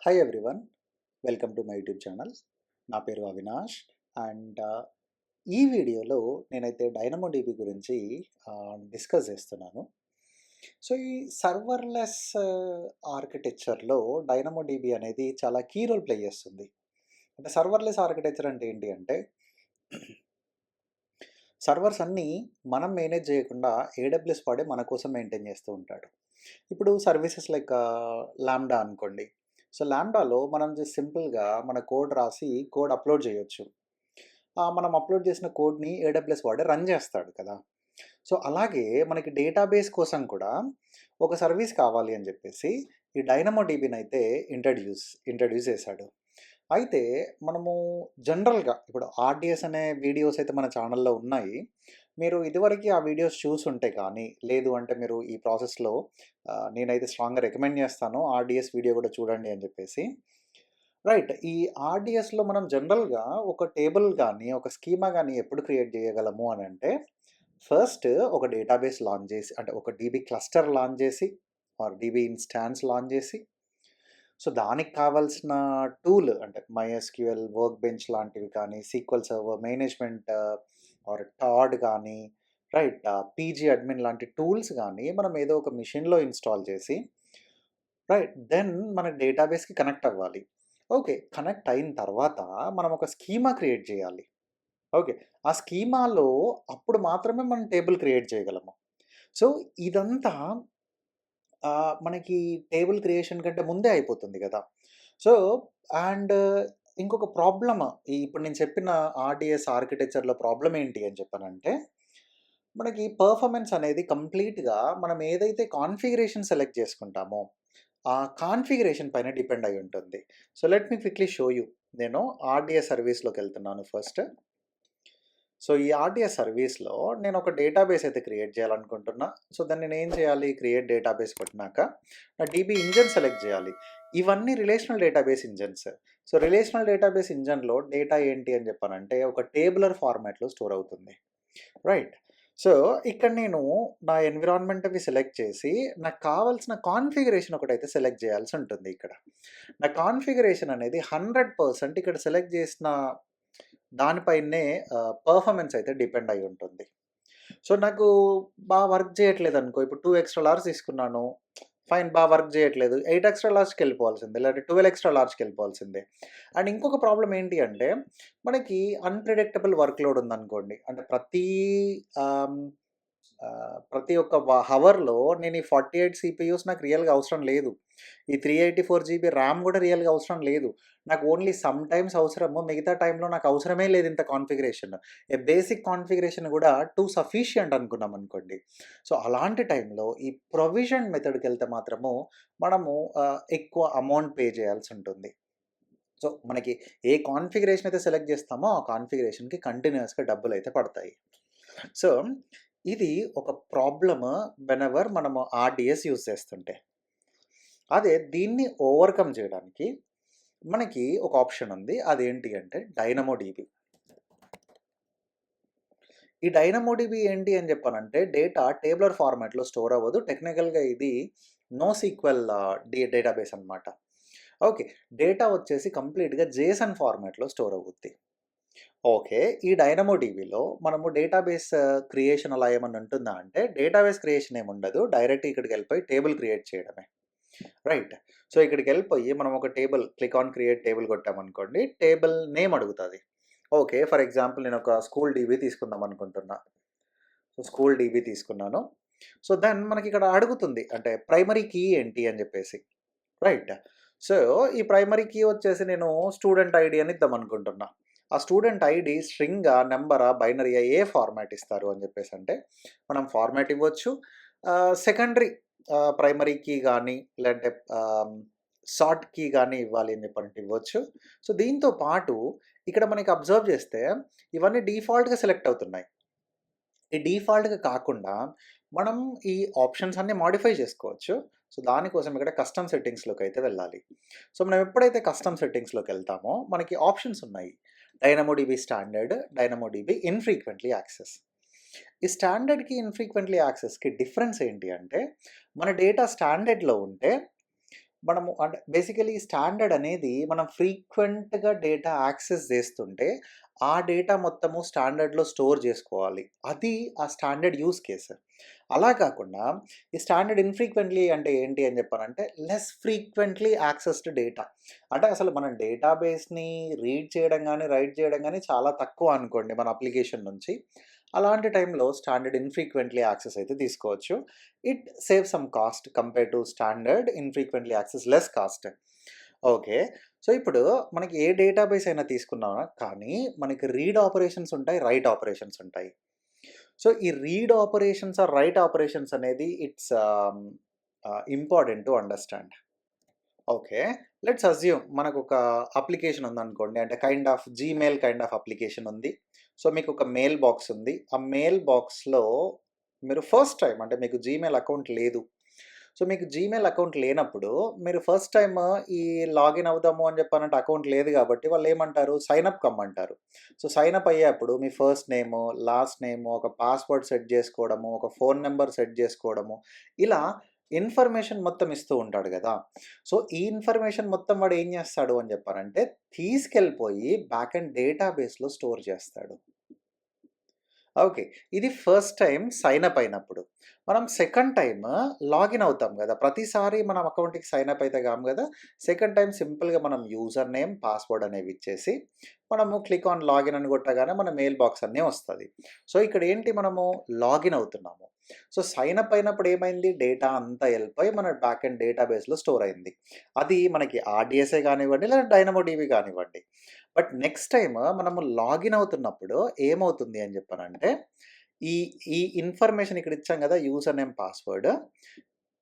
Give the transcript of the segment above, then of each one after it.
Hi everyone, welcome to my YouTube channel. నా పేరు Avinash. And ఈ వీడియోలో నేనైతే డైనమోడిబి గురించి డిస్కస్ చేస్తున్నాను. సో ఈ సర్వర్లెస్ ఆర్కిటెక్చర్లో డైనమోడిబి అనేది చాలా కీ రోల్ ప్లే చేస్తుంది. అంటే సర్వర్లెస్ ఆర్కిటెక్చర్ అంటే ఏంటి అంటే సర్వర్స్ అన్నీ మనం మేనేజ్ చేయకుండా ఏడబ్ల్యూఎస్ వాడే మన కోసం మెయింటైన్ చేస్తూ ఉంటాడు. ఇప్పుడు సర్వీసెస్ లైక్ లాంబ్డా అనుకోండి. సో లాంబ్డాలో మనం జస్ట్ సింపుల్గా మన కోడ్ రాసి కోడ్ అప్లోడ్ చేయొచ్చు. మనం అప్లోడ్ చేసిన కోడ్ని ఏడబ్ల్యూఎస్ వాడే రన్ చేస్తాడు కదా. సో అలాగే మనకి డేటాబేస్ కోసం కూడా ఒక సర్వీస్ కావాలి అని చెప్పేసి ఈ డైనమోడిబిని అయితే ఇంట్రడ్యూస్ చేశాడు. అయితే మనము జనరల్‌గా ఇప్పుడు ఆర్‌డిఎస్ అనే వీడియోస్ అయితే మన ఛానల్‌లో ఉన్నాయి. మీరు ఇదివరకి ఆ వీడియోస్ చూసుంటే కానీ, లేదు అంటే మీరు ఈ ప్రాసెస్‌లో నేనైతే స్ట్రాంగ్‌గా రికమెండ్ చేస్తాను. ఆర్‌డిఎస్ వీడియో కూడా చూడండి అని చెప్పేసి. రైట్. ఈ ఆర్‌డిఎస్‌లో మనం జనరల్‌గా ఒక టేబుల్ గాని, ఒక స్కీమా గాని ఎప్పుడు క్రియేట్ చేయగలము అనంటే, ఫస్ట్ ఒక డేటాబేస్ లాంచ్ చేసి అంటే ఒక డీబీ క్లస్టర్ లాంచ్ చేసి ఆర్ డీబీ ఇన్‌స్టాన్స్ లాంచ్ చేసి సో, దానికి కావాల్సిన టూల్ అంటే మైఎస్‌క్యూఎల్, వర్క్ బెంచ్ లాంటివి కానీ, సీక్వెల్ సర్వర్ మేనేజ్మెంట్ ఆర్ టాడ్ గానీ, రైట్ పీజీ అడ్మిన్ లాంటి టూల్స్ గానీ, మనం ఏదో ఒక మెషిన్‌లో ఇన్‌స్టాల్ చేసి, రైట్ దెన్ మన డేటాబేస్‌కి కనెక్ట్ అవ్వాలి. ఓకే. కనెక్ట్ అయిన తర్వాత మనం ఒక స్కీమా క్రియేట్ చేయాలి. ఓకే. ఆ స్కీమాలో అప్పుడు మాత్రమే మనం టేబుల్ క్రియేట్ చేయగలము. సో, ఇదంతా మనకి టేబుల్ క్రియేషన్ కంటే ముందే అయిపోతుంది గదా! సో, అండ్ ఇంకొక ప్రాబ్లమ్ ఇప్పుడు నేను చెప్పిన ఆర్‌డిఎస్ ఆర్కిటెక్చర్‌లో ప్రాబ్లమ్ ఏంటి అని చెప్పనంటే, మనకి పెర్ఫార్మన్స్ అనేది కంప్లీట్‌గా మనం ఏదైతే కాన్ఫిగరేషన్ సెలెక్ట్ చేసుకుంటామో, ఆ కాన్ఫిగరేషన్ పైన డిపెండ్ అయ్యి ఉంటుంది. So, let me quickly show you. నేను ఆర్‌డిఎస్ సర్వీస్‌లోకెళ్తున్నాను ఫస్ట్. సో, ఈ ఆర్‌డిఎస్ సర్వీస్‌లో నేనొక డేటాబేస్ అయితే క్రియేట్ చేయాలనుకుంటున్నా. సో, దాన్ని నేనేం చేయాలి? క్రియేట్ డేటాబేస్ కొట్టినాక నా డీబీ ఇంజిన్ సెలెక్ట్ చేయాలి. ఇవన్నీ relational database engines. So, relational database ఇంజిన్‌లో డేటా ఏంటి అని చెప్పానంటే ఒక టేబులర్ ఫార్మాట్‌లో స్టోర్ అవుతుంది. రైట్. సో, ఇక్కడ నేను నా ఎన్విరాన్మెంట్ అవి సెలెక్ట్ చేసి నాకు కావాల్సిన కాన్ఫిగరేషన్ ఒకటైతే సెలెక్ట్ చేయాల్సి ఉంటుంది ఇక్కడ. నా కాన్ఫిగరేషన్ అనేది 100% ఇక్కడ సెలెక్ట్ చేసిన దానిపైనే పెర్ఫార్మన్స్ అయితే డిపెండ్ అయ్యి ఉంటుంది. సో, నాకు వర్క్ చేయట్లేదనుకో, ఇప్పుడు 2 ఎక్స్‌ట్రా లార్జ్ తీసుకున్నాను. ఫైన్ వర్క్ చేయట్లేదు. 8 ఎక్స్‌ట్రా లార్జ్‌కెళ్ళిపోవాల్సిందే. లేదంటే 12 ఎక్స్‌ట్రా లార్జ్‌కెళ్ళిపోవాల్సిందే. అండ్ ఇంకొక ప్రాబ్లమ్ ఏంటి అంటే, మనకి అన్‌ప్రెడిక్టబుల్ వర్క్ లోడ్ ఉందనుకోండి. అంటే ఆహ్, ప్రతి ఒక్క హవర్‌లో నేను ఈ 48 సీపీయూస్ నాకు రియల్‌గా అవసరం లేదు. ఈ 384 జీబీ ర్యామ్ గూడా రియల్‌గా అవసరం లేదు. నాకు ఓన్లీ సమ్ టైమ్స్ అవసరము. మిగతా టైంలో నాకు అవసరమే లేదు ఇంత కాన్ఫిగరేషన్. బేసిక్ కాన్ఫిగరేషన్ గూడా సఫిషియంట్ అనుకున్నామనుకోండి. సో, అలాంటి టైంలో ఈ ప్రొవిజన్ మెథడ్‌కెళ్తే మాత్రము మనము ఎక్కువ అమౌంట్ పే చేయాల్సుంటుంది. సో, మనకి ఏ కాన్ఫిగరేషన్ అయితే సెలెక్ట్ చేస్తామో, ఆ కాన్ఫిగరేషన్‌కి కంటిన్యూయస్‌గా డబ్బులైతే పడతాయి. సో, ఇది ఒక ప్రాబ్లమ్ వెనెవర్ మనము ఆర్‌డిఎస్ యూజ్ చేస్తుంటే. అదే దీన్ని ఓవర్‌కమ్ చేయడానికి మనకి ఒక ఆప్షన్ ఉంది. అదేంటి అంటే డైనమోడిబి. ఈ డైనమోడిబి ఏంటి అని చెప్పానంటే డేటా టేబులర్ ఫార్మాట్‌లో స్టోర్ అవ్వదు. టెక్నికల్‌గా ఇది నోసీక్వెల్ డేటాబేస్ అన్నమాట. ఓకే. డేటా వచ్చేసి కంప్లీట్‌గా జేసన్ ఫార్మాట్‌లో స్టోర్ అవుద్ది. ఓకే. ఈ డైనమోడిబిలో మనము డేటాబేస్ క్రియేషన్ అలా ఏమన్నా ఉంటుందా అంటే డేటాబేస్ క్రియేషన్ ఏముండదు. డైరెక్ట్ ఇక్కడికెళ్ళిపోయి టేబుల్ క్రియేట్ చేయడమే. రైట్. సో, ఇక్కడికెళ్ళిపోయి మనం ఒక table click on create table కొట్టామనుకోండి. టేబుల్ నేమ్ అడుగుతది. ఓకే. ఫర్ ఎగ్జాంపుల్ నేనొక స్కూల్ డీబీ తీసుకుందాం అనుకుంటున్నా. సో, స్కూల్ డీబీ తీసుకున్నాను. సో, దెన్ మనకిక్కడ అడుగుతుంది. అంటే ప్రైమరీ కీ ఏంటి అని జెప్పేసి. రైట్. సో, ఈ ప్రైమరీ కీ వచ్చేసి నేను స్టూడెంట్ ఐడీ అని ఇద్దామనుకుంటున్నా. ఆ స్టూడెంట్ ఐడీ స్ట్రింగా, నంబరా, బైనరీయా ఏ ఫార్మాట్ ఇస్తారు అని జెప్పేసంటే మనం ఫార్మాట్ ఇవ్వచ్చు. సెకండరీ ప్రైమరీ కీ గానీ, లేదంటే షార్ట్ కీ గానీ ఇవ్వాలి అని చెప్పనంటే ఇవ్వచ్చు. సో, దీంతో పాటు ఇక్కడ మనకి అబ్జర్వ్ చేస్తే ఇవన్నీ డిఫాల్ట్‌గా సెలెక్ట్ అవుతున్నాయి. ఈ డిఫాల్ట్‌గా కాకుండా మనం ఈ ఆప్షన్స్ అన్నీ మోడిఫై చేసుకోవచ్చు. సో, దానికోసం ఇక్కడ కస్టమ్ సెట్టింగ్స్‌లోకైతే వెళ్ళాలి. సో, మనం ఎప్పుడైతే కస్టమ్ సెట్టింగ్స్‌లోకెళ్తామో మనకి ఆప్షన్స్ ఉన్నాయి. డైనమోడిబి స్టాండర్డ్, డైనమోడిబి ఇన్‌ఫ్రీక్వెంట్లీ యాక్సెస్. ఈ స్టాండర్డ్‌కి, ఇన్‌ఫ్రీక్వెంట్లీ యాక్సెస్‌కి డిఫరెన్స్ ఏంటి అంటే మన డేటా స్టాండర్డ్‌లో ఉంటే మనము అంటే బేసికలీ స్టాండర్డ్ అనేది మనం ఫ్రీక్వెంట్‌గా డేటా యాక్సెస్ చేస్తుంటే, ఆ డేటా మొత్తము స్టాండర్డ్‌లో స్టోర్ చేసుకోవాలి. అది ఆ స్టాండర్డ్ యూజ్ కేస్. అలా కాకుండా ఈ స్టాండర్డ్ ఇన్‌ఫ్రీక్వెంట్‌లీ అంటే ఏంటి అని చెప్పానంటే, లెస్ ఫ్రీక్వెంట్‌లీ యాక్సెస్డ్ డేటా. అంటే అసలు మనం డేటాబేస్‌ని రీడ్ చేయడం గాని, రైట్ చేయడం గాని చాలా తక్కువ అనుకోండి మన అప్లికేషన్ నుంచి. అలాంటి టైంలో స్టాండర్డ్ ఇన్‌ఫ్రీక్వెంట్‌లీ యాక్సెస్ అయితే తీసుకోవచ్చు. It save some cost compare to standard infrequently access less cost. Okay. So, ఇప్పుడు మనకి ఏ డేటాబేస్ అయినా తీసుకున్నా కానీ మనకి రీడ్ ఆపరేషన్స్ ఉంటాయి, రైట్ ఆపరేషన్స్ ఉంటాయి. సో, ఈ read operations or write operations అనేది it's important to understand. Okay. Let's assume మనకొక అప్లికేషన్ ఉందనుకోండి. అంటే kind of Gmail kind of application ఉంది. సో, మీకొక మెయిల్ బాక్స్ ఉంది. ఆ మెయిల్ బాక్స్‌లో మీరు ఫస్ట్ టైమ్ అంటే మీకు జీమెయిల్ అకౌంట్ లేదు. సో, మీకు జీమెయిల్ అకౌంట్ లేనప్పుడు మీరు ఫస్ట్ టైమ్ ఈ లాగిన్ అవుదాము అని చెప్పానంటే అకౌంట్ లేదు కాబట్టి వాళ్ళేమంటారు సైన్ అప్ కమ్మంటారు. సో, సైన్ అప్ అయ్యేప్పుడు మీ ఫస్ట్ నేము, లాస్ట్ నేము, ఒక పాస్వర్డ్ సెట్ చేసుకోవడము, ఒక ఫోన్ నంబర్ సెట్ చేసుకోవడము, ఇలా ఇన్ఫర్మేషన్ మొత్తం ఇస్తూ ఉంటాడు గదా! సో, ఈ ఇన్ఫర్మేషన్ మొత్తం వాడు ఏం చేస్తాడు అని చెప్పారంటే తీసుకెళ్ళిపోయి బ్యాక్ ఎండ్ డేటాబేస్‌లో స్టోర్ చేస్తాడు. ఓకే. ఇది ఫస్ట్ టైమ్ సైన్ అప్ అయినప్పుడు. మనం సెకండ్ టైమ్ లాగిన్ అవుతాం గదా! ప్రతిసారి మనం అకౌంట్‌కి సైన్ అప్ అయితే గాము గదా! సెకండ్ టైమ్ సింపుల్‌గా మనం యూజర్ నేమ్, పాస్వర్డ్ అనేవి ఇచ్చేసి, మనము క్లిక్ ఆన్ లాగిన్ అని కొట్టగానే మన మెయిల్ బాక్స్ అన్నీ వస్తది. సో, ఇక్కడ ఏంటి మనము లాగిన్ అవుతున్నాము. సో, సైన్ అప్ అయినప్పుడు ఏమైంది? డేటా అంతా ఎళ్ళిపోయి మన బ్యాక్ ఎండ్ డేటాబేస్‌లో స్టోర్ అయింది. అది మనకి ఆర్‌డిఎస్ఏ గానివ్వండి, లేదా డైనమోడిబి గానివ్వండి. బట్ నెక్స్ట్ టైమ్ మనము లాగిన్ అవుతున్నప్పుడు ఏమవుతుంది అని చెప్పానంటే, ఈ ఈ ఇన్ఫర్మేషన్ ఇక్కడ ఇచ్చాం గదా! User name, password.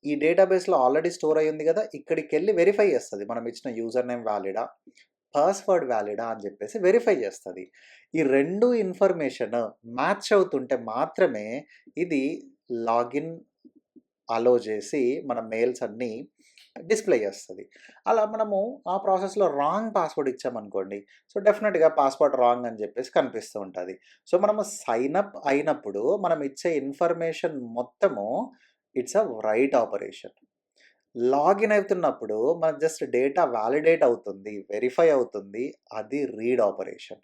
ఈ డేటాబేస్‌లో ఆల్రెడీ స్టోర్ అయ్యి ఉంది గదా! ఇక్కడికెళ్ళి వెరిఫై చేస్తది. మనం ఇచ్చిన యూజర్ నేమ్ వాలిడా, పాస్వర్డ్ వాలిడా అని చెప్పేసి వెరిఫై చేస్తది. ఈ 2 ఇన్ఫర్మేషన్ మ్యాచ్ అవుతుంటే మాత్రమే ఇది లాగిన్ అలో జేసి మన మెయిల్స్ అన్నీ డిస్‌ప్లే చేస్తది. అలా మనము ఆ ప్రాసెస్‌లో రాంగ్ పాస్వర్డ్ ఇచ్చామనుకోండి, సో, డెఫినిట్‌గా పాస్వర్డ్ రాంగ్ అని జెప్పేసి కనిపిస్తూ ఉంటది. సో, మనము సైన్ అప్ అయినప్పుడు మనం ఇచ్చే ఇన్ఫర్మేషన్ మొత్తము it's a right operation. Login అవుతున్నప్పుడు మనకు జస్ట్ డేటా వాలిడేట్ అవుతుంది, వెరిఫై అవుతుంది. అది రీడ్ ఆపరేషన్.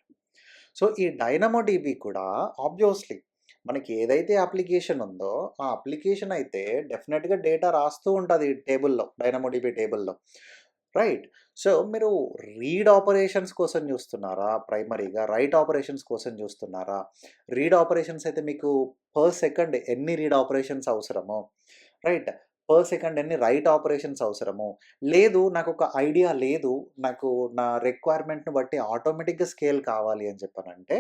సో, ఈ డైనమోడిబి కూడా ఆబ్వియస్‌లీ మనకి ఏదైతే అప్లికేషన్ ఉందో, ఆ అప్లికేషన్ అయితే డెఫినిట్‌గా డేటా రాస్తూ ఉంటది టేబుల్‌లో, డైనమోడిబి టేబుల్‌లో. రైట్. సో, మీరు రీడ్ ఆపరేషన్స్ కోసం చూస్తున్నారా ప్రైమరీగా? రైట్ ఆపరేషన్స్ కోసం చూస్తున్నారా? రీడ్ ఆపరేషన్స్ అయితే మీకు పర్ సెకండ్ ఎన్ని రీడ్ ఆపరేషన్స్ అవసరమో, రైట్. పర్ సెకండ్ ఎన్ని రైట్ ఆపరేషన్స్ అవసరమో, లేదు నాకొక ఐడియా లేదు, నాకు నా రిక్వైర్మెంట్‌ని బట్టి ఆటోమేటిక్‌గా స్కేల్ కావాలి అని చెప్పనంటే,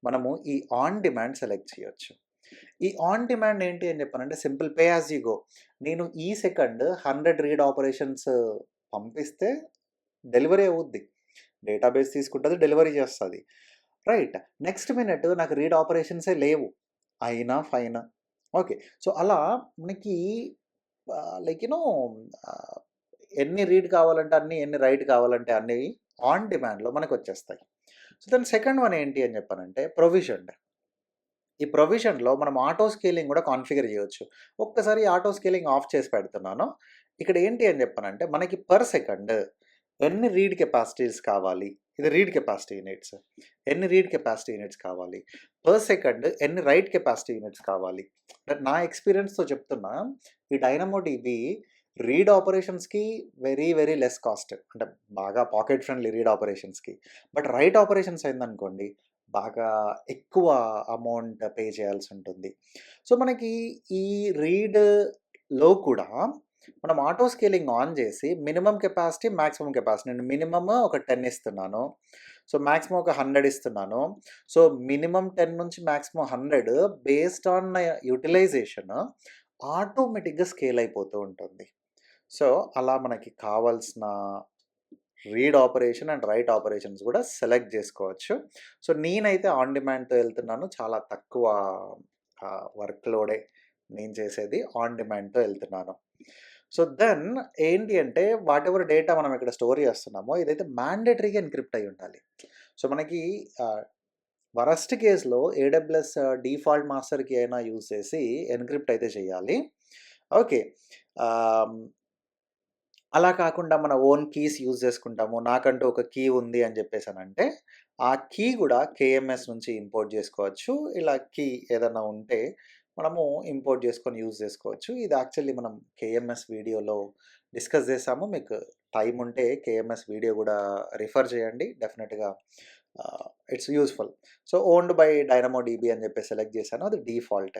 మనము ఈ ఆన్ డిమాండ్ సెలెక్ట్ చేయొచ్చు. ఈ ఆన్ డిమాండ్ ఏంటి అని చెప్పానంటే simple pay as you go. నేను ఈ సెకండ్ 100 రీడ్ ఆపరేషన్స్ పంపిస్తే డెలివరీ అవుద్ది. డేటాబేస్ తీసుకుంటది, డెలివరీ చేస్తది. రైట్. నెక్స్ట్ మినిట్ నాకు రీడ్ ఆపరేషన్సే లేవు. అయినా ఫైన్. ఓకే. సో, అలా మనకి లైక్ యూ నో ఆహ్, ఎన్ని రీడ్ కావాలంటే అన్ని, ఎన్ని రైట్ కావాలంటే అన్ని ఆన్ డిమాండ్‌లో మనకొచ్చేస్తాయి. సో, దాని సెకండ్ వన్ ఏంటి అని చెప్పానంటే ప్రొవిజన్డ్. ఈ ప్రొవిజన్‌లో మనం ఆటో స్కేలింగ్ గూడా కాన్ఫిగర్ జేయొచ్చు. ఒక్కసారి ఆటో స్కేలింగ్ ఆఫ్ చేసి పెడుతున్నాను. ఇక్కడ ఏంటి అని జెప్పనంటే, మనకి పర్ సెకండ్ ఎన్ని రీడ్ కెపాసిటీస్ కావాలి? ఇది రీడ్ కెపాసిటీ యూనిట్స్. ఎన్ని రీడ్ కెపాసిటీ యూనిట్స్ కావాలి? పర్ సెకండ్ ఎన్ని రైట్ కెపాసిటీ యూనిట్స్ కావాలి? అంటే నా ఎక్స్‌పీరియన్స్‌తో చెప్తున్నా. ఈ డైనమోడిబి రీడ్ ఆపరేషన్స్‌కి వెరీ, వెరీ లెస్ కాస్ట్. అంటే బాగా పాకెట్ ఫ్రెండ్లీ రీడ్ ఆపరేషన్స్‌కి. బట్ రైట్ ఆపరేషన్స్ అయిందనుకోండి బాగా ఎక్కువ అమౌంట్ పే చేయాల్సుంటుంది. సో, మనకి ఈ రీడ్‌లో కూడా మనం auto scaling on JC minimum capacity, maximum capacity నేను మినిమమ్ ఒక 10 ఇస్తున్నాను. సో, మాక్సిమమ్ ఒక 100 ఇస్తున్నాను. సో, మినిమమ్ 10 నుంచి మాక్సిమమ్ 100 బేస్డ్ ఆన్ యుటిలైజేషన్ ఆటోమేటిక్‌గా స్కేల్ అయిపోతూ ఉంటుంది. సో, అలా మనకి కావాల్సిన read operation and right operations గూడా సెలెక్ట్ జేసుకోవచ్చు. సో, నేనైతే ఆన్ డిమాండ్‌తో ఎళ్తున్నాను. చాలా తక్కువ వర్క్ లోడే నేను చేసేది. ఆన్ డిమాండ్‌తో ఎళ్తున్నాను. సో, దెన్ ఏంటి అంటే వాటెవర్ డేటా మనం ఇక్కడ స్టోర్ చేస్తున్నామో ఇదైతే మ్యాండేటరీగా ఎన్‌క్రిప్ట్ అయ్యి ఉండాలి. సో, మనకి ఆహ్, వరస్ట్ కేస్‌లో ఏడబ్ల్యూఎస్ డిఫాల్ట్ మాస్టర్ కీ అయినా యూజ్ చేసి ఎన్‌క్రిప్ట్ అయితే చేయాలి. ఓకే. ఆహ్ అలా కాకుండా మన ఓన్ కీస్ యూజ్ చేసుకుంటాము. నాకంటూ ఒక కీ ఉంది అని చెప్పేసనంటే, ఆ కీ గూడా కేఎంఎస్ నుంచి ఇంపోర్ట్ జేసుకోవచ్చు. ఇలా కీ ఏదన్నా ఉంటే మనము ఇంపోర్ట్ జేసుకొని యూజ్ జేసుకోవచ్చు. ఇది యాక్చువల్లీ మనం కేఎంఎస్ వీడియోలో డిస్కస్ జేసాము. మీకు టైమ్ ఉంటే కేఎంఎస్ వీడియో గూడా రిఫర్ చేయండి. డెఫినిట్‌గా it's useful. So, owned by DynamoDB అని జెప్పేసి సెలెక్ట్ చేశాను. అది డిఫాల్ట్.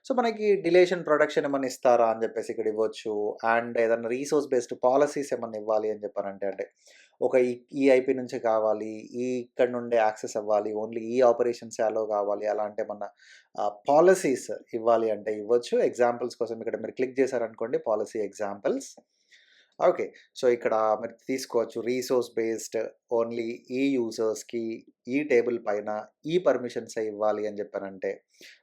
సో, మనకి డిలేషన్, ప్రొడక్షన్ ఏమన్నా ఇస్తారా అని జెప్పేసి ఇక్కడ ఇవ్వచ్చు. అండ్ ఏదన్నా రిసోర్స్ బేస్డ్ పాలిసీస్ ఏమన్నా ఇవ్వాలి అని చెప్పారంటే, అంటే ఒక ఈ ఐపీ నుంచే కావాలి, ఇక్కడ నుండే యాక్సెస్ అవ్వాలి, ఓన్లీ ఈ ఆపరేషన్సే అలో కావాలి, అలాంటి ఏమన్నా పాలిసీస్ ఇవ్వాలి అంటే ఇవ్వచ్చు. ఎగ్జాంపుల్స్ కోసం ఇక్కడ మీరు క్లిక్ చేశారనుకోండి, పాలిసీ ఎగ్జాంపుల్స్. ఓకే. సో, ఇక్కడ మీరు తీసుకోవచ్చు రిసోర్స్ బేస్డ్ ఓన్లీ ఈ యూజర్స్‌కి ఈ టేబుల్ పైన ఈ పర్మిషన్సే ఇవ్వాలి అని చెప్పానంటే,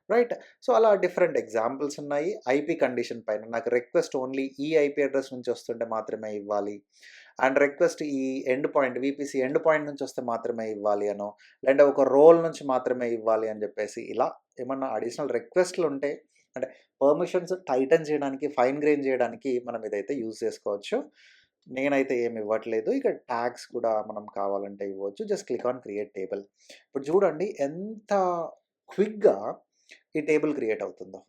రైట్. సో, అలా డిఫరెంట్ ఎగ్జాంపుల్స్ ఉన్నాయి. ఐపీ కండిషన్ పైన నాకు రిక్వెస్ట్ ఓన్లీ ఈ ఐపీ అడ్రెస్ నుంచి వస్తుంటే మాత్రమే ఇవ్వాలి. అండ్ రిక్వెస్ట్ ఈ end point VPC end point నుంచి వస్తే మాత్రమే ఇవ్వాలి అనో, లేదంటే ఒక రోల్ నుంచి మాత్రమే ఇవ్వాలి అని చెప్పేసి ఇలా ఏమన్నా అడిషనల్ రిక్వెస్ట్‌లు ఉంటే అంటే పర్మిషన్స్ టైటన్ చేయడానికి, ఫైన్ గ్రెయిన్ చేయడానికి మనం ఇదైతే యూజ్ చేసుకోవచ్చు. నేనైతే ఏమి ఇవ్వట్లేదు. ఇక్కడ ట్యాగ్స్ కూడా మనం కావాలంటే ఇవ్వచ్చు. Just click on create table. ఇప్పుడు చూడండి ఎంత క్విక్‌గా ఈ టేబుల్ క్రియేట్ అవుతుందో.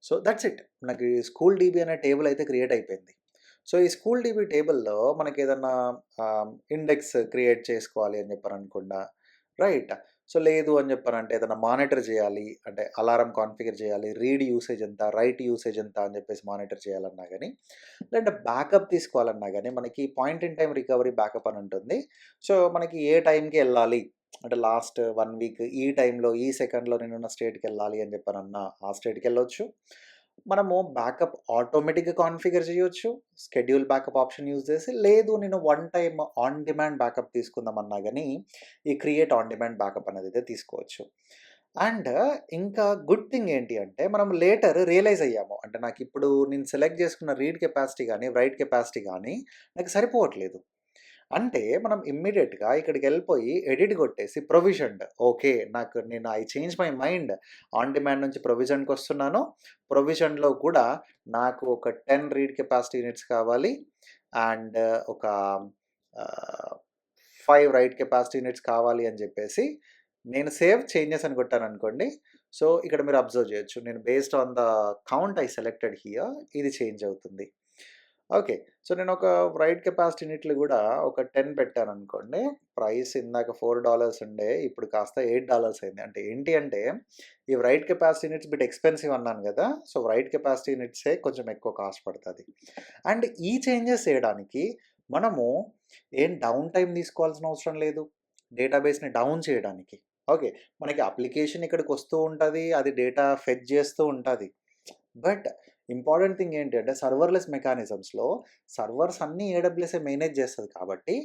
So, that's it. మనకి స్కూల్ డీబీ అనే టేబుల్ అయితే క్రియేట్ అయిపోయింది. సో, ఈ స్కూల్ డీబీ టేబుల్‌లో మనకేదన్నా ఇండెక్స్ క్రియేట్ చేసుకోవాలి అని చెప్పననుకున్నా, రైట్. సో, లేదు అని చెప్పనంటే ఏదన్నా మానిటర్ చేయాలి అంటే అలారం కాన్ఫిగర్ చేయాలి. రీడ్ యూసేజ్ ఎంత, రైట్ యూసేజ్ ఎంత అని చెప్పేసి మానిటర్ చేయాలన్నా గానీ, లేదంటే బ్యాకప్ తీసుకోవాలన్నా గానీ మనకి point in time recovery backup అని ఉంటుంది. సో, మనకి ఏ టైంకి ఎళ్ళాలి అంటే లాస్ట్ 1 వీక్ ఈ టైంలో, ఈ సెకండ్‌లో నేనున్న స్టేట్‌కెళ్ళాలి అని చెప్పనన్నా ఆ స్టేట్‌కెళ్ళొచ్చు. మనము బ్యాకప్ ఆటోమేటిక్‌గా కాన్ఫిగర్ చేయొచ్చు. షెడ్యూల్ బ్యాకప్ ఆప్షన్ యూజ్ చేసి, లేదు నేను one time on demand backup తీసుకుందామన్నా గానీ, ఈ క్రియేట్ ఆన్ డిమాండ్ బ్యాకప్ అనేదైతే తీసుకోవచ్చు. అండ్ ఇంకా గుడ్ థింగ్ ఏంటి అంటే, మనం లేటర్ రియలైజ్ అయ్యాము. అంటే నాకిప్పుడు నేను సెలెక్ట్ చేసుకున్న రీడ్ కెపాసిటీ గానీ, రైట్ కెపాసిటీ గానీ నాకు సరిపోవట్లేదు. అంటే మనం ఇమ్మీడియేట్‌గా ఇక్కడికెళ్ళిపోయి ఎడిట్ కొట్టేసి ప్రొవిజన్డ్ ఓకే. నేను I change my mind. On demand నుంచి ప్రొవిజన్‌కొస్తున్నాను. ప్రొవిజన్‌లో కూడా నాకు ఒక 10 రీడ్ కెపాసిటీ యూనిట్స్ కావాలి. అండ్ ఒక ఆహ్, 5 రైట్ కెపాసిటీ యూనిట్స్ కావాలి అని చెప్పేసి నేను సేవ్ చేంజెస్ అని కొట్టాననుకోండి. సో, ఇక్కడ మీరు అబ్జర్వ్ చేయొచ్చు. నేను based on the count I selected here ఇది చేంజ్ అవుతుంది. ఓకే. సో, నేనొక రైట్ కెపాసిటీ యూనిట్లు గూడా ఒక 10 పెట్టాననుకోండి. ప్రైస్ ఇందాక $4 ఉండే. ఇప్పుడు కాస్త $8 అయింది. అంటే ఏంటి అంటే, ఈ right capacity units bit expensive అన్నాను గదా! సో, రైట్ కెపాసిటీ యూనిట్సే కొంచెం ఎక్కువ కాస్ట్ పడతది. అండ్ ఈ చేంజెస్ చేయడానికి మనము ఏం డౌన్ టైమ్ తీసుకోవాల్సిన అవసరం లేదు. డేటాబేస్‌ని డౌన్ చేయడానికి. ఓకే. మనకి అప్లికేషన్ ఇక్కడికొస్తూ ఉంటది. అది డేటా ఫెచ్ జేస్తూ ఉంటది. బట్ ఇంపార్టెంట్ థింగ్ ఏంటి అంటే సర్వర్‌లెస్ మెకానిజమ్స్‌లో సర్వర్స్ అన్నీ ఏడబ్ల్యూఎస్ఏ మేనేజ్ చేస్తది కాబట్టి,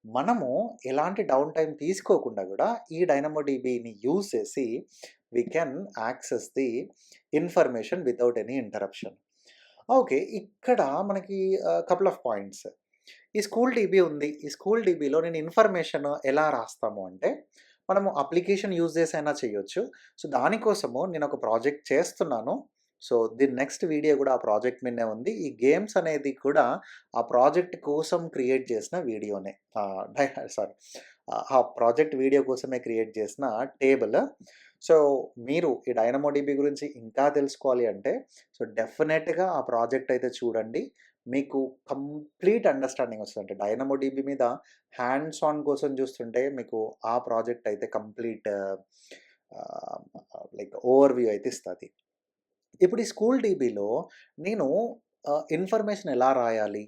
మనము ఎలాంటి డౌన్ టైమ్ తీసుకోకుండా గూడా ఈ డైనమోడిబిని యూజ్ చేసి we can access the information without any interruption. Okay. ఇక్కడ మనకి కపుల్ ఆఫ్ పాయింట్స్. ఈ స్కూల్ డీబీ ఉంది. ఈ స్కూల్ డీబీలో నేను ఇన్ఫర్మేషన్ ఎలా రాస్తాము అంటే, మనము అప్లికేషన్ యూజ్ చేసైనా చేయొచ్చు. సో, దానికోసము నేనొక ప్రాజెక్ట్ చేస్తున్నాను. సో, దీని నెక్స్ట్ వీడియో గూడా ఆ ప్రాజెక్ట్ మీదనే ఉంది. ఈ గేమ్స్ అనేది కూడా ఆ ప్రాజెక్ట్ కోసం క్రియేట్ చేసిన వీడియోనే. సారీ. ఆ ప్రాజెక్ట్ వీడియో కోసమే క్రియేట్ చేసిన టేబుల్. సో, మీరు ఈ డైనమోడిబి గురించి ఇంకా తెలుసుకోవాలి అంటే, సో, డెఫినెట్‌గా ఆ ప్రాజెక్ట్ అయితే చూడండి. మీకు కంప్లీట్ అండర్‌స్టాండింగ్ వస్తది. అంటే డైనమోడిబి మీద హ్యాండ్స్ ఆన్ కోసం చూస్తుంటే మీకు ఆ ప్రాజెక్ట్ అయితే కంప్లీట్ ఆహ్, లైక్ ఓవర్‌వ్యూ అయితే ఇస్తది. ఇప్పుడు ఈ స్కూల్ డీబీలో నేను ఇన్ఫర్మేషన్ ఎలా రాయాలి?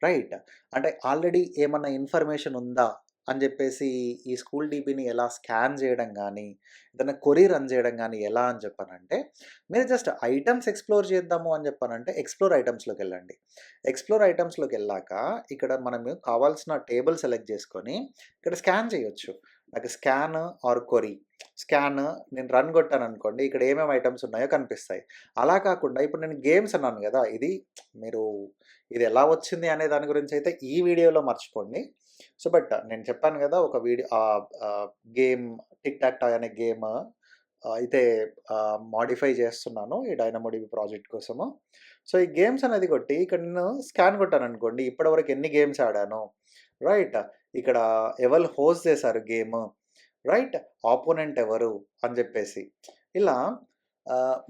రైట్. అంటే ఆల్రెడీ ఏమన్నా ఇన్ఫర్మేషన్ ఉందా? అని జెప్పేసి ఈ స్కూల్ డీబీని ఎలా స్కాన్ జేయడం గానీ, ఏదైనా క్వెరీ రన్ జేయడం గానీ ఎలా అని చెప్పనంటే, మీరు జస్ట్ ఐటెమ్స్ ఎక్స్‌ప్లోర్ చేద్దాము అని చెప్పనంటే ఎక్స్‌ప్లోర్ ఐటెమ్స్‌లోకెళ్ళండి. ఎక్స్‌ప్లోర్ ఐటెమ్స్‌లోకెళ్ళాక ఇక్కడ మనము కావాల్సిన టేబుల్ సెలెక్ట్ జేసుకొని, ఇక్కడ స్కాన్ చేయొచ్చు. నాకు స్కాన్ ఆర్ క్వెరీ. స్కాన్ నేను రన్ కొట్టాననుకోండి, ఇక్కడ ఏమేమి ఐటెమ్స్ ఉన్నాయో కనిపిస్తాయి. అలా కాకుండా ఇప్పుడు నేను గేమ్స్ అన్నాను గదా! మీరు ఇది ఎలా వచ్చింది అనే దాని గురించయితే ఈ వీడియోలో మర్చిపోండి. బట్ నేను చెప్పాను గదా! ఒక video game tick talk toy అనే గేమ్ అయితే మోడిఫై చేస్తున్నాను ఈ డైనమోడిబి ప్రాజెక్ట్ కోసము. సో, ఈ గేమ్స్ అనేది కొట్టి ఇక్కడ నేను స్కాన్ కొట్టాననుకోండి ఇప్పటివరకు ఎన్ని గేమ్స్ ఆడాను, రైట్? ఇక్కడ ఎవరు హోస్ట్ చేశారు గేము, రైట్? ఆపోనెంట్ ఎవరు అని జెప్పేసి. ఇలా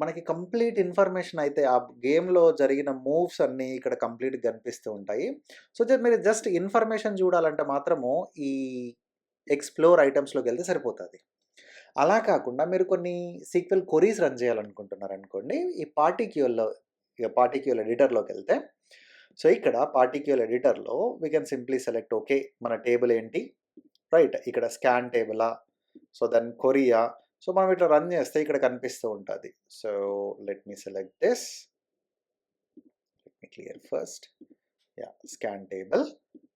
మనకి కంప్లీట్ ఇన్ఫర్మేషన్ అయితే ఆ గేమ్‌లో జరిగిన మూవ్స్ అన్నీ ఇక్కడ కంప్లీట్‌గా కనిపిస్తూ ఉంటాయి. సో, మీరు జస్ట్ ఇన్ఫర్మేషన్ చూడాలంటే మాత్రము ఈ ఎక్స్‌ప్లోర్ ఐటెమ్స్‌లోకెళ్తే సరిపోతది. అలా కాకుండా మీరు కొన్ని సీక్వెల్ క్వెరీస్ రన్ చేయాలనుకుంటున్నారనుకోండి, ఈ పార్టిక్యూల్ ఎడిటర్‌లోకెళ్తే, సో, ఇక్కడ పార్టిక్యూల్ ఎడిటర్‌లో we can simply select okay. మన టేబుల్ ఏంటి, రైట్? ఇక్కడ స్కాన్ టేబులా, సో, దెన్ కొరియా. సో, మనం ఇట్లా రన్ చేస్తే ఇక్కడ కనిపిస్తూ ఉంటది. So, let me select this. Let me clear first. Yeah! Scan table.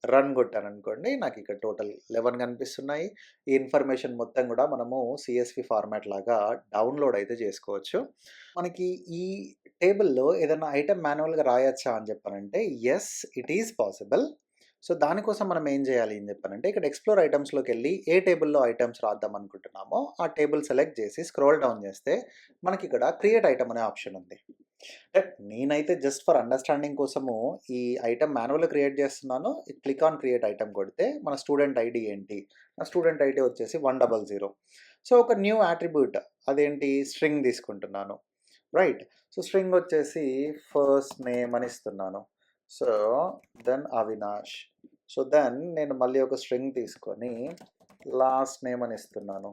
Run కొట్టాననుకోండి నాకు ఇక్కడ టోటల్ 11 కనిపిస్తున్నాయి. ఈ ఇన్ఫర్మేషన్ మొత్తం కూడా మనము సీఎస్‌వి ఫార్మాట్ లాగా డౌన్‌లోడ్ అయితే చేసుకోవచ్చు. మనకి ఈ టేబుల్‌లో ఏదైనా ఐటెమ్ మాన్యువల్‌గా రాయొచ్చా అని చెప్పానంటే yes, it is possible. So, దానికోసం మనం ఏం చేయాలి అని చెప్పానంటే ఇక్కడ ఎక్స్‌ప్లోర్ ఐటెమ్స్‌లోకెళ్ళి ఏ టేబుల్‌లో ఐటెమ్స్ రాద్దాం అనుకుంటున్నామో ఆ టేబుల్ సెలెక్ట్ చేసి స్క్రోల్ డౌన్ చేస్తే మనకిక్కడ క్రియేట్ ఐటెమ్ అనే ఆప్షన్ ఉంది. నేనైతే జస్ట్ ఫర్ అండర్‌స్టాండింగ్ కోసము ఈ ఐటెమ్ మాన్యువల్‌గా క్రియేట్ చేస్తున్నాను. క్లిక్ ఆన్ క్రియేట్ ఐటెమ్ కొడితే మన స్టూడెంట్ ఐడీ ఏంటి? నా స్టూడెంట్ ఐడీ వచ్చేసి 100. సో, ఒక న్యూ అట్రిబ్యూట్ అదేంటి స్ట్రింగ్ తీసుకుంటున్నాను, రైట్? సో, స్ట్రింగ్ వచ్చేసి ఫస్ట్ నేమ్ అని ఇస్తున్నాను. So, then Avinash. So, then నేను మళ్ళీ ఒక స్ట్రింగ్ తీసుకొని లాస్ట్ నేమ్ అని ఇస్తున్నాను,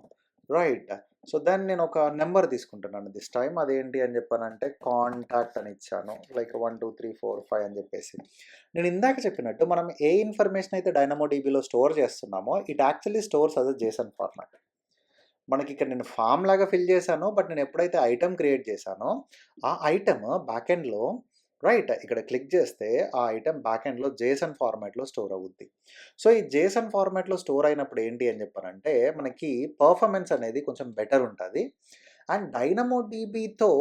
రైట్? సో, దెన్ నేను ఒక నంబర్ తీసుకుంటున్నాను దిస్ టైమ్. అదేంటి అని చెప్పానంటే కాంటాక్ట్ అని ఇచ్చాను. లైక్ 1, 2, 3, 4, 5 అని చెప్పేసి. నేను ఇందాక చెప్పినట్టు మనం ఏ ఇన్ఫర్మేషన్ అయితే డైనమోడిబిలో స్టోర్ చేస్తున్నామో it actually stores as a JSON format. మనకి ఇక్కడ నేను ఫార్మ్ లాగా ఫిల్ చేశాను. బట్ నేను ఎప్పుడైతే ఐటెమ్ క్రియేట్ చేశానో ఆ ఐటెమ్ బ్యాక్ ఎండ్‌లో, రైట్? ఇక్కడ క్లిక్ చేస్తే ఆ ఐటెమ్ బ్యాక్ ఎండ్‌లో జేసన్ ఫార్మాట్‌లో స్టోర్ అవుద్ది. సో, ఈ జేసన్ ఫార్మాట్‌లో స్టోర్ అయినప్పుడు ఏంటి అని చెప్పానంటే మనకి పెర్ఫార్మెన్స్ అనేది కొంచెం బెటర్ ఉంటది. అండ్ డైనమోడిబితో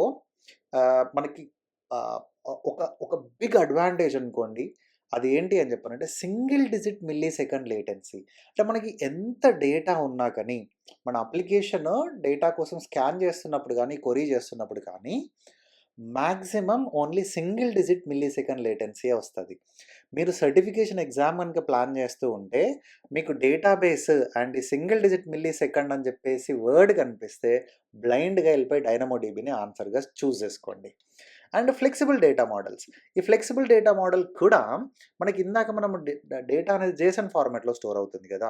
మనకి ఆహ్, ఒక ఒక బిగ్ అడ్వాంటేజ్ అనుకోండి. అది ఏంటి అని చెప్పానంటే single digit milli second latency. అంటే మనకి ఎంత డేటా ఉన్నా కానీ మన అప్లికేషన్ డేటా కోసం స్కాన్ చేస్తున్నప్పుడు గానీ, క్వెరీ చేస్తున్నప్పుడు కానీ maximum only single digit millisecond లేటెన్సీయే వస్తది. మీరు సర్టిఫికేషన్ ఎగ్జామ్ గనుక ప్లాన్ చేస్తూ ఉంటే మీకు డేటాబేస్ అండ్ ఈ సింగిల్ డిజిట్ మిల్లీ సెకండ్ అని చెప్పేసి వర్డ్ కనిపిస్తే బ్లైండ్‌గా ఎళ్ళిపోయి డైనమోడిబిని ఆన్సర్‌గా చూజ్ చేసుకోండి. And flexible data models. ఈ ఫ్లెక్సిబుల్ డేటా మోడల్ కూడా మనకి ఇందాక మనము డేటా అనేది జేసన్ ఫార్మాట్‌లో స్టోర్ అవుతుంది గదా!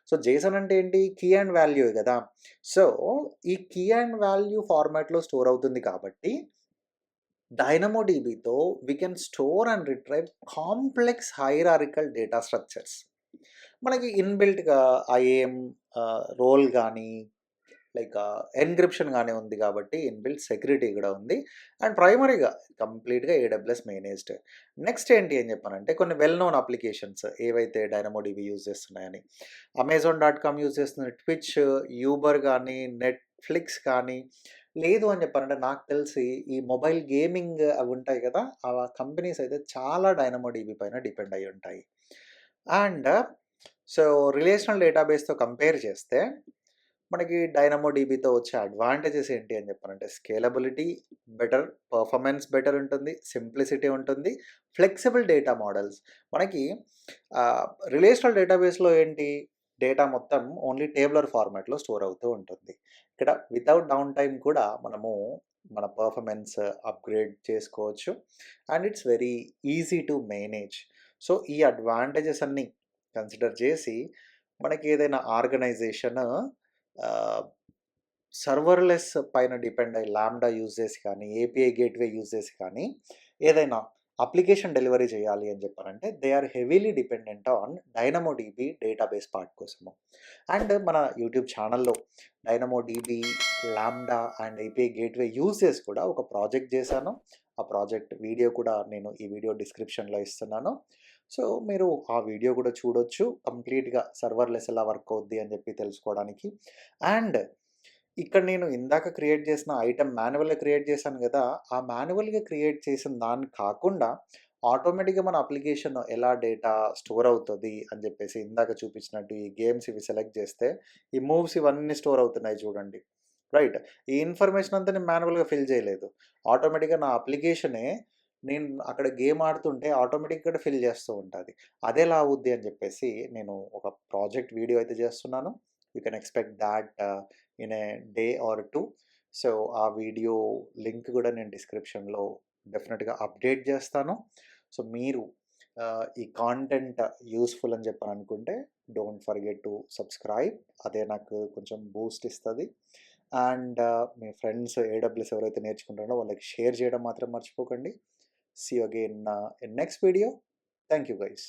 సో, జేసన్ అంటే ఏంటి? కీ అండ్ వాల్యూ గదా! సో, ఈ కీ అండ్ వాల్యూ ఫార్మాట్‌లో స్టోర్ అవుతుంది కాబట్టి డైనమోడిబితో we can store and retrieve complex hierarchical data structures. మనకి ఇన్‌బిల్ట్‌గా ఐఏఎం రోల్ గానీ, లైక్ ఎన్‌క్రిప్షన్ గాని ఉంది కాబట్టి ఇన్‌బిల్ట్ సెక్యూరిటీ కూడా ఉంది. అండ్ ప్రైమరీగా కంప్లీట్‌గా ఏడబ్ల్యూఎస్ మేనేజ్డ్. నెక్స్ట్ ఏంటి అని చెప్పానంటే కొన్ని వెల్ నోన్ అప్లికేషన్స్ ఏవైతే డైనమోడిబి యూజ్ చేస్తున్నాయని. అమెజాన్.కామ్ యూజ్ చేస్తుంది. ట్విచ్, యూబర్ గానీ, నెట్‌ఫ్లిక్స్ కానీ, లేదు అని చెప్పానంటే నాకు తెలిసి ఈ మొబైల్ గేమింగ్ అవి ఉంటాయి కదా! ఆ కంపెనీస్ అయితే చాలా డైనమోడిబి పైన డిపెండ్ అయ్యి ఉంటాయి. అండ్ సో, రిలేషనల్ డేటాబేస్‌తో కంపేర్ చేస్తే మనకి డైనమోడిబితో వచ్చే అడ్వాంటేజెస్ ఏంటి అని చెప్పానంటే స్కేలబిలిటీ బెటర్, పెర్ఫార్మెన్స్ బెటర్ ఉంటుంది, సింప్లిసిటీ ఉంటుంది, ఫ్లెక్సిబుల్ డేటా మోడల్స్. మనకి రిలేషనల్ డేటాబేస్‌లో ఏంటి డేటా మొత్తం ఓన్లీ టేబులర్ ఫార్మాట్‌లో స్టోర్ అవుతూ ఉంటుంది. ఇక్కడ వితౌట్ డౌన్ టైమ్ కూడా మనము మన పెర్ఫార్మెన్స్ అప్‌గ్రేడ్ చేసుకోవచ్చు. And it's very easy to manage. So, ఈ అడ్వాంటేజెస్ అన్నీ కన్సిడర్ చేసి మనకి ఏదైనా ఆర్గనైజేషన్ ఆహ్, సర్వర్‌లెస్ పైన డిపెండ్ అయ్యి లాంబ్డా యూజ్ చేసి కానీ, ఏపీఐ గేట్‌వే యూజ్ చేసి కానీ, ఏదైనా అప్లికేషన్ డెలివరీ చేయాలి అని చెప్పారంటే they are heavily dependent on DynamoDB database part కోసము. అండ్ మన యూట్యూబ్ ఛానల్‌లో DynamoDB, Lambda and API gateway use చేసి కూడా ఒక ప్రాజెక్ట్ చేశాను. ఆ ప్రాజెక్ట్ వీడియో కూడా నేను ఈ వీడియో డిస్క్రిప్షన్‌లో ఇస్తున్నాను. సో, మీరు ఆ వీడియో కూడా చూడొచ్చు. కంప్లీట్‌గా సర్వర్‌లెస్ ఎలా వర్క్ అవుద్ది అని చెప్పి తెలుసుకోవడానికి. అండ్ ఇక్కడ నేను ఇందాక క్రియేట్ చేసిన ఐటెమ్ మాన్యువల్‌గా క్రియేట్ చేశాను గదా! ఆ మాన్యువల్‌గా క్రియేట్ చేసిన దాన్ని కాకుండా ఆటోమేటిక్‌గా మన అప్లికేషన్ ఎలా డేటా స్టోర్ అవుతది అని చెప్పేసి ఇందాక చూపించినట్టు ఈ గేమ్స్ ఇవి సెలెక్ట్ చేస్తే ఈ మూవ్స్ ఇవన్నీ స్టోర్ అవుతున్నాయి చూడండి. రైట్. ఈ ఇన్ఫర్మేషన్ అంతా నేను మాన్యువల్‌గా ఫిల్ చేయలేదు. ఆటోమేటిక్‌గా నా అప్లికేషనే నేను అక్కడ గేమ్ ఆడుతుంటే ఆటోమేటిక్‌గా ఫిల్ చేస్తూ ఉంటది. అదెలా అవుద్ది అని చెప్పేసి నేను ఒక ప్రాజెక్ట్ వీడియో అయితే చేస్తున్నాను. You can expect thought in a day or 2. So, ఆ వీడియో లింక్ కూడా నేను డిస్క్రిప్షన్‌లో డెఫినిట్‌గా అప్డేట్ చేస్తాను. సో, మీరు ఈ కాంటెంట్ యూజ్‌ఫుల్ అని చెప్పి అనుకుంటే డోంట్ ఫర్గెట్ టు సబ్స్క్రైబ్. అదే నాకు కొంచెం బూస్ట్ ఇస్తది. అండ్ మీ ఫ్రెండ్స్ ఏడబ్ల్యూఎస్ ఎవరైతే నేర్చుకుంటారో వాళ్ళకి షేర్ చేయడం మాత్రం మర్చిపోకండి. See you again in next video. Thank you guys.